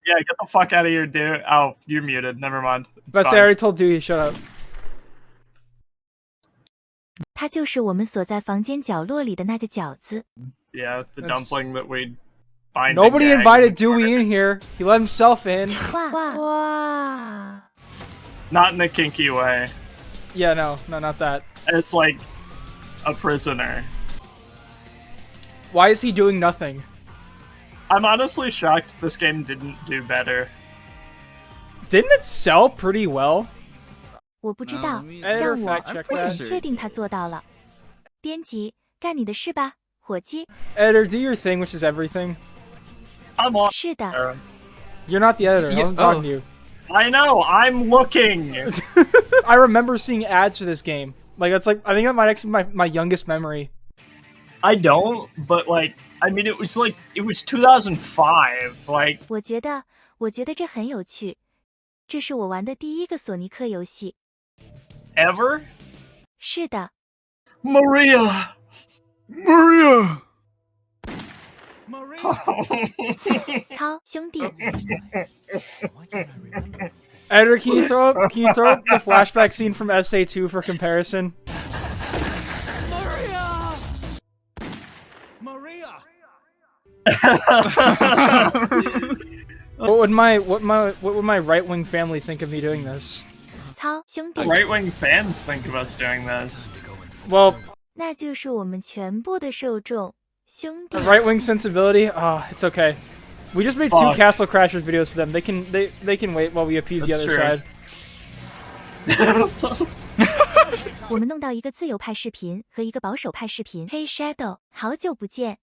Yeah, get the fuck out of here, dude. Oh, you're muted. Never mind. But I already told Dewey, shut up. 它就是我们锁在房间角落里的那个饺子。 Yeah, the dumpling that we find. Nobody invited Dewey in here. He let himself in. 哇 Not in a kinky way. Yeah, no, not that. It's like a prisoner. Why is he doing nothing? I'm honestly shocked this game didn't do better. Didn't it sell pretty well? 我不知道， Editor 让我 fact check 我很 that. 确定他做到了。编辑，干你的事吧，伙计。 Editor, do your thing, which is everything. I'm on. 是的， You're not the editor. I wasn't talking to you. I know. I'm looking. I remember seeing ads for this game. Like I think that might actually be my youngest memory. I don't, but like, I mean, it was 2005. Like, 我觉得这很有趣。这是我玩的第一个索尼克游戏。 ever? 是的， Maria. Maria. 操，兄弟， Editor, can you throw up the flashback scene from SA2 for comparison? Maria. What would my right-wing family think of me doing this? 操，兄弟， Right-wing fans think of us doing this. Well, 那就是我们全部的受众，兄弟 the。right-wing sensibility. It's okay. We just made 2 Fuck. Castle Crashers videos for them. They can wait while we appease the That's other true. side. 我们弄到一个自由派视频和一个保守派视频。Hey Shadow，好久不见。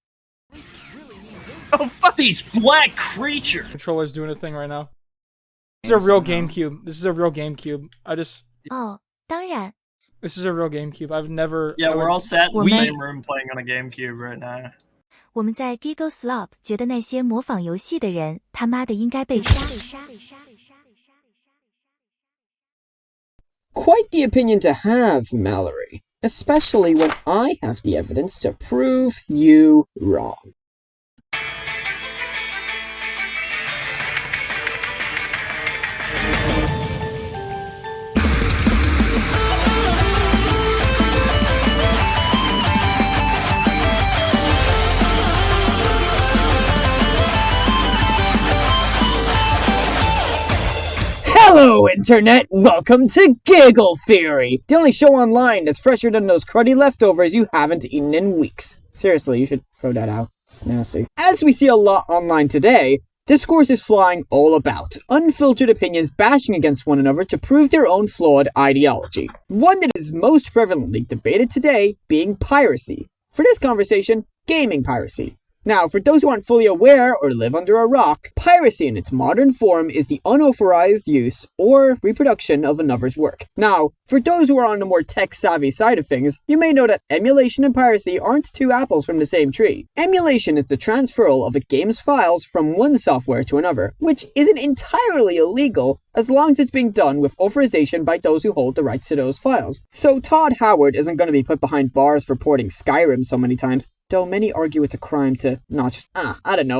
Oh, fuck these black creatures. Controller's doing a thing right now. This is a real GameCube. This is a real GameCube. 哦，当然， This is a real GameCube. I've never. Yeah, we're all sat in the We- same room playing on a GameCube right now. 我们在 Giggle Slop 觉得那些模仿游戏的人他妈的应该被杀。 Quite the opinion to have, Mallory. Especially when I have the evidence to prove you wrong. Hello, Internet! Welcome to Giggle Theory, the only show online that's fresher than those cruddy leftovers you haven't eaten in weeks. Seriously, you should throw that out. It's nasty. As we see a lot online today, discourse is flying all about. Unfiltered opinions bashing against one another to prove their own flawed ideology. One that is most prevalently debated today being piracy. For this conversation, gaming piracy. Now, for those who aren't fully aware or live under a rock, piracy in its modern form is the unauthorized use or reproduction of another's work. Now, for those who are on the more tech-savvy side of things, you may know that emulation and piracy aren't 2 apples from the same tree. Emulation is the transferal of a game's files from one software to another, which isn't entirely illegal as long as it's being done with authorization by those who hold the rights to those files. So Todd Howard isn't going to be put behind bars for porting Skyrim so many times, though many argue it's a crime to not just,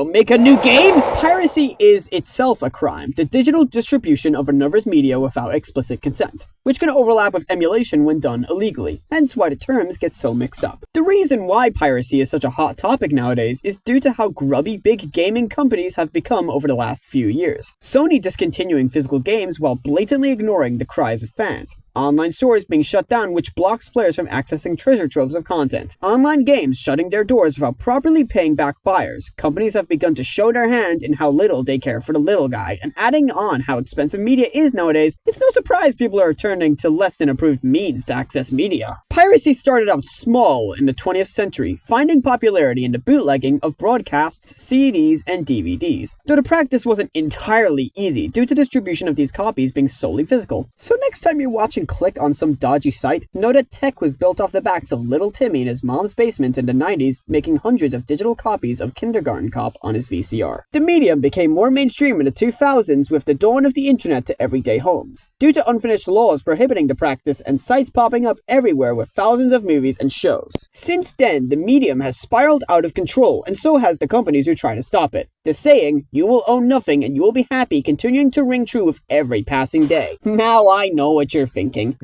make a new game? Piracy is itself a crime, the digital distribution of another's media without explicit consent, which can overlap with emulation when done illegally, hence why the terms get so mixed up. The reason why piracy is such a hot topic nowadays is due to how grubby big gaming companies have become over the last few years. Sony discontinuing physical games while blatantly ignoring the cries of fans. Online stores being shut down, which blocks players from accessing treasure troves of content. Online games shutting their doors without properly paying back buyers. Companies have begun to show their hand in how little they care for the little guy, and adding on how expensive media is nowadays, it's no surprise people are turning to less than approved means to access media. Piracy started out small in the 20th century, finding popularity in the bootlegging of broadcasts, CDs, and DVDs, though the practice wasn't entirely easy due to distribution of these copies being solely physical. So next time you're watching click on some dodgy site, know that tech was built off the backs of little Timmy in his mom's basement in the 90s, making hundreds of digital copies of Kindergarten Cop on his VCR. The medium became more mainstream in the 2000s with the dawn of the internet to everyday homes. due to unfinished laws prohibiting the practice and sites popping up everywhere with thousands of movies and shows. Since then, the medium has spiraled out of control, and so has the companies who try to stop it. The saying, "you will own nothing and you will be happy," continuing to ring true with every passing day. Now I know what you're thinking.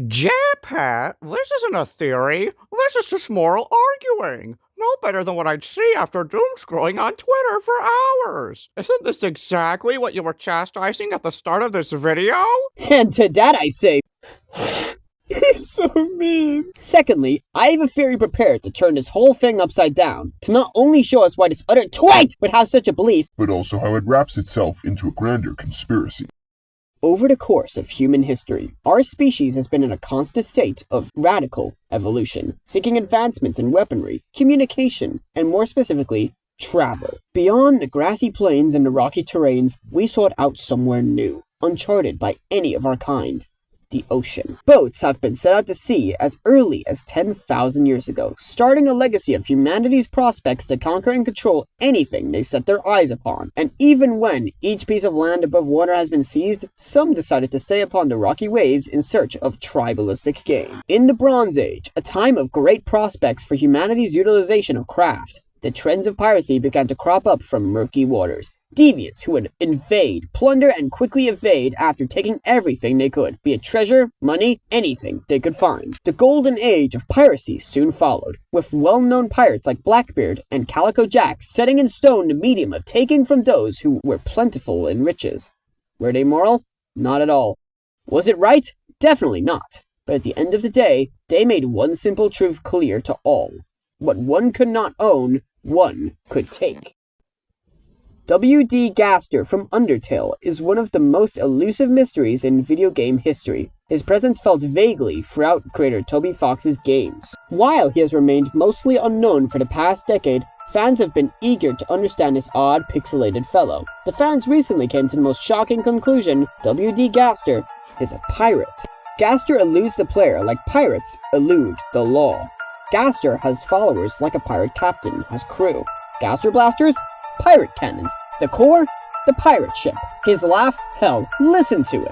Pat, this isn't a theory. This is just moral arguing. No better than what I'd see after doom scrolling on Twitter for hours. Isn't this exactly what you were chastising at the start of this video? And to that I say, you're so mean. Secondly, I have a theory prepared to turn this whole thing upside down, to not only show us why this utter twit would have such a belief, but also how it wraps itself into a grander conspiracy. Over the course of human history, our species has been in a constant state of radical evolution, seeking advancements in weaponry, communication, and more specifically, travel. Beyond the grassy plains and the rocky terrains, we sought out somewhere new, uncharted by any of our kind. The ocean. Boats have been set out to sea as early as 10,000 years ago, starting a legacy of humanity's prospects to conquer and control anything they set their eyes upon. And even when each piece of land above water has been seized, some decided to stay upon the rocky waves in search of tribalistic gain. In the Bronze Age, a time of great prospects for humanity's utilization of craft, the trends of piracy began to crop up from murky waters. Deviants who would invade, plunder, and quickly evade after taking everything they could, be it treasure, money, anything they could find. The golden age of piracy soon followed, with well-known pirates like Blackbeard and Calico Jack setting in stone the medium of taking from those who were plentiful in riches. Were they moral? Not at all. Was it right? Definitely not. But at the end of the day, they made one simple truth clear to all. What one could not own, one could take. W.D. Gaster from Undertale is one of the most elusive mysteries in video game history. His presence felt vaguely throughout creator Toby Fox's games. While he has remained mostly unknown for the past decade, fans have been eager to understand this odd, pixelated fellow. The fans recently came to the most shocking conclusion: W.D. Gaster is a pirate. Gaster eludes the player like pirates elude the law. Gaster has followers like a pirate captain has crew. Gaster blasters? Pirate cannons. The core? The pirate ship. His laugh? Hell, listen to it.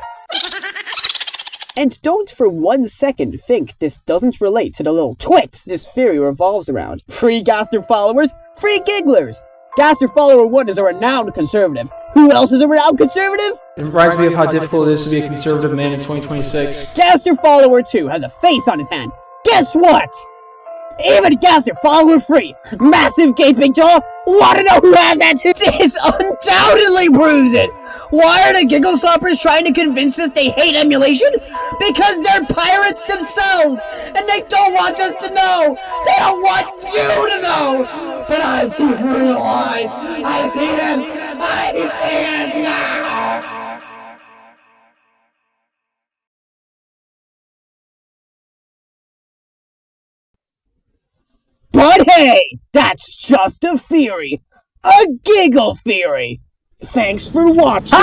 And don't for 1 second think this doesn't relate to the little twits this theory revolves around. Free Gaster followers? Free gigglers! Gaster follower 1 is a renowned conservative. Who else is a renowned conservative? It reminds me of how difficult it is to be a conservative man in 2026. Gaster follower 2 has a face on his hand. Guess what? Even Gaster follower 3, massive gaping jaw. Wanna know who has that too? This undoubtedly proves it. Why are the Giggle Stoppers trying to convince us they hate emulation? Because they're pirates themselves, and they don't want us to know. They don't want you to know. But I see it in real life. I see it. I see it now. But hey, that's just a theory. A giggle theory. Thanks for watching.